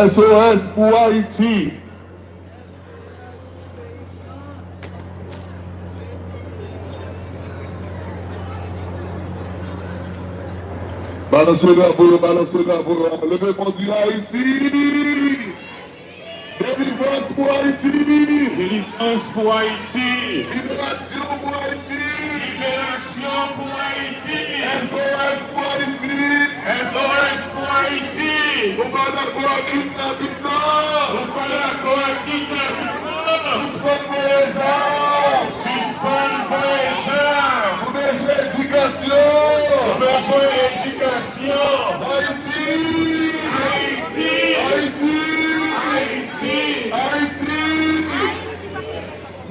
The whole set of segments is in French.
SOS pour Haïti. Balance le drapeau, balance le drapeau. Levez conduit Haïti. Délivrance pour Haïti. Délivrance pour Haïti. Libération pour Haïti. Libération pour Haïti. SOS pour Haïti. SOS pour Haïti. On va d'accord à kidnapping. On va d'accord à kidnapping. Suspendre les armes. Suspendre les armes. Pour besoin d'éducation. Pour besoin d'éducation. Haïti. Haïti. Haïti. Haïti. Haïti.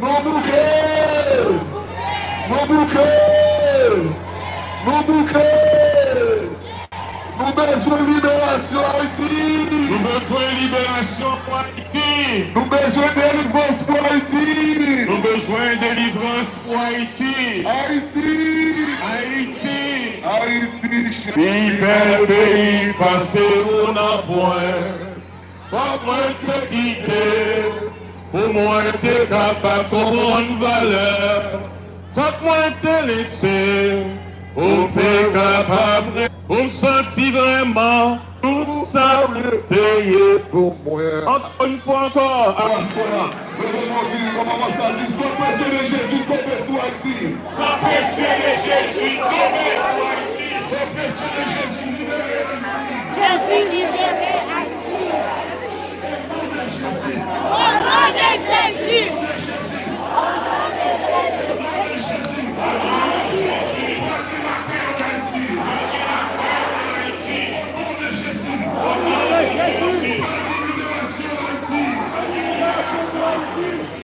Non bouquet. Non bouquet. Non bouquet. Nous besoin de libération Haïti. Nous besoin de libération pour Haïti. Nous besoin de délivrance pour Haïti. Nous besoin de délivrance pour Haïti. Haïti. Haïti. Haïti. Pays bel pays, passé on a point. Pas moi te quitter. Pour moi t'es capable de comprendre valeur. Faut moi te laisser. Pour t'es capable. Pour me sentir vraiment. Tout ça payé pour moi. Encore une fois encore. Sans pression de Jésus, tomber sur Haïti. Sans pression de Jésus, tomber